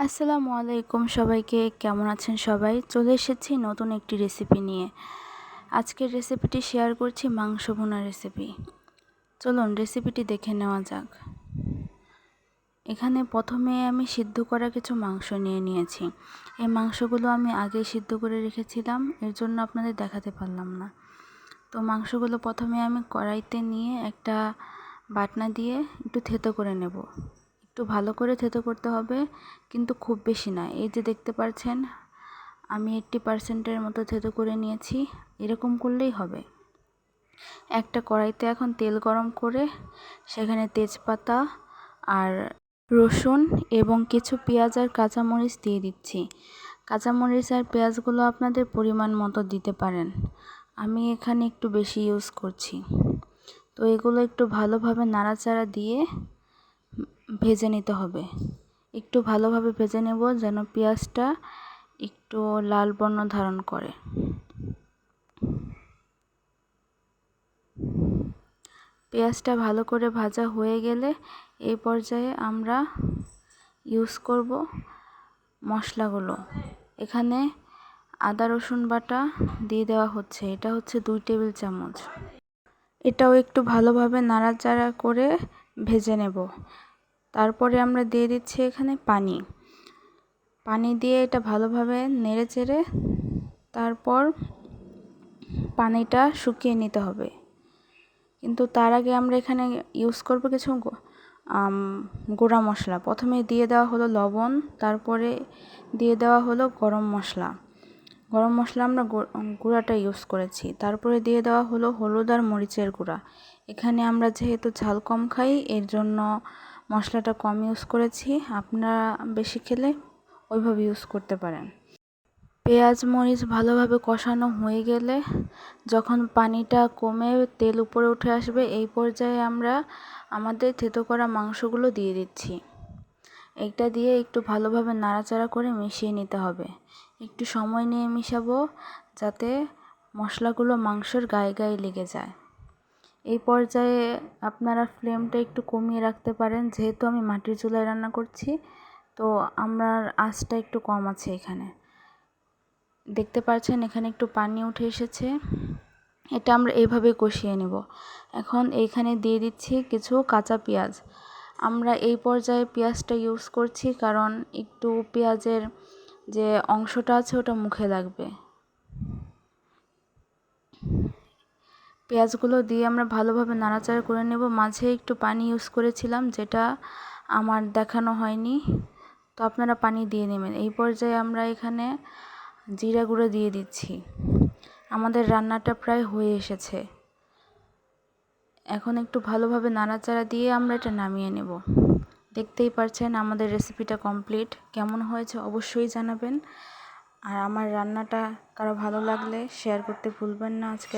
আসসালামু আলাইকুম সবাইকে, কেমন আছেন সবাই? চলে এসেছি নতুন একটি রেসিপি নিয়ে। আজকের রেসিপিটি শেয়ার করছি মাংস ভুনা রেসিপি। চলুন রেসিপিটি দেখে নেওয়া যাক। এখানে প্রথমে আমি সিদ্ধ করা কিছু মাংস নিয়ে নিয়েছি। এই মাংসগুলো আমি আগেই সিদ্ধ করে রেখেছিলাম, এর জন্য আপনাদের দেখাতে পারলাম না। তো মাংসগুলো প্রথমে আমি কড়াইতে নিয়ে একটা বাটনা দিয়ে একটু থেতো করে নেব। একটু ভালো করে থেতো করতে হবে, কিন্তু খুব বেশি না। এই যে দেখতে পাচ্ছেন আমি 80% মতো থেতো করে নিয়েছি, এরকম করলেই হবে। একটা কড়াইতে এখন তেল গরম করে সেখানে তেজপাতা আর রসুন এবং কিছু পেঁয়াজ আর কাঁচামরিচ দিয়ে দিচ্ছি। কাঁচামরিচ আর পেঁয়াজগুলো আপনাদের পরিমাণ মতো দিতে পারেন, আমি এখানে একটু বেশি ইউজ করছি। তো এগুলো একটু ভালোভাবে নাড়াচাড়া দিয়ে ভেজে নিতে হবে। একটু ভালোভাবে ভেজে নেব যেন পেঁয়াজটা একটু লাল বর্ণ ধারণ করে। পেঁয়াজটা ভালো করে ভাজা হয়ে গেলে এই পর্যায়ে আমরা ইউজ করব মশলাগুলো। এখানে আদা রসুন বাটা দিয়ে দেওয়া হচ্ছে, এটা হচ্ছে 2 টেবিল চামচ। এটাও একটু ভালোভাবে নাড়াচাড়া করে ভেজে নেব। তারপরে আমরা দিয়ে দিচ্ছি এখানে পানি দিয়ে এটা ভালোভাবে নেড়ে চেড়ে তারপর পানিটা শুকিয়ে নিতে হবে। কিন্তু তার আগে আমরা এখানে ইউজ করব কিছু গুঁড়া মশলা। প্রথমে দিয়ে দেওয়া হলো লবণ, তারপরে দিয়ে দেওয়া হলো গরম মশলা। গরম মশলা আমরা গুঁড়াটা ইউজ করেছি। তারপরে দিয়ে দেওয়া হলো হলুদ আর মরিচের গুঁড়া। এখানে আমরা যেহেতু ঝাল কম খাই, এর জন্য মশলাটা কম ইউজ করেছি। আপনারা বেশি খেলে ওইভাবে ইউজ করতে পারেন। পেঁয়াজ মরিচ ভালোভাবে কষানো হয়ে গেলে যখন পানিটা কমে তেল উপরে উঠে আসবে, এই পর্যায়ে আমরা আমাদের থেতো করা মাংসগুলো দিয়ে দিচ্ছি। এটা দিয়ে একটু ভালোভাবে নাড়াচাড়া করে মিশিয়ে নিতে হবে। একটু সময় নিয়ে মিশাবো যাতে মশলাগুলো মাংসের গায়ে গায়ে লেগে যায়। এই পর্যায়ে আপনারা ফ্লেমটা একটু কমিয়ে রাখতে পারেন, যেহেতু আমি মাটির চুলায় রান্না করছি, তো আমার আঁচটা একটু কম আছে। এখানে দেখতে পাচ্ছেন এখানে একটু পানি উঠে এসেছে। এটা আমরা এইভাবে কষিয়ে নেব। এখন এইখানে দিয়ে দিচ্ছি কিছু কাঁচা পেঁয়াজ। আমরা এই পর্যায়ে পেঁয়াজটা ইউজ করছি কারণ একটু পেঁয়াজের যে অংশটা আছে ওটা মুখে লাগবে। পেঁয়াজগুলো দিয়ে আমরা ভালোভাবে নাড়াচাড়া করে নেব। মাঝে একটু পানি ইউজ করেছিলাম, যেটা আমার দেখানো হয়নি, তো আপনারা পানি দিয়ে নেবেন। এই পর্যায়ে আমরা এখানে জিরা গুঁড়ো দিয়ে দিচ্ছি। আমাদের রান্নাটা প্রায় হয়ে এসেছে। এখন একটু ভালোভাবে নাড়াচাড়া দিয়ে আমরা এটা নামিয়ে নেব। দেখতেই পাচ্ছেন আমাদের রেসিপিটা কমপ্লিট। কেমন হয়েছে অবশ্যই জানাবেন। আর আমার রান্নাটা কারো ভালো লাগলে শেয়ার করতে ভুলবেন না। আজকে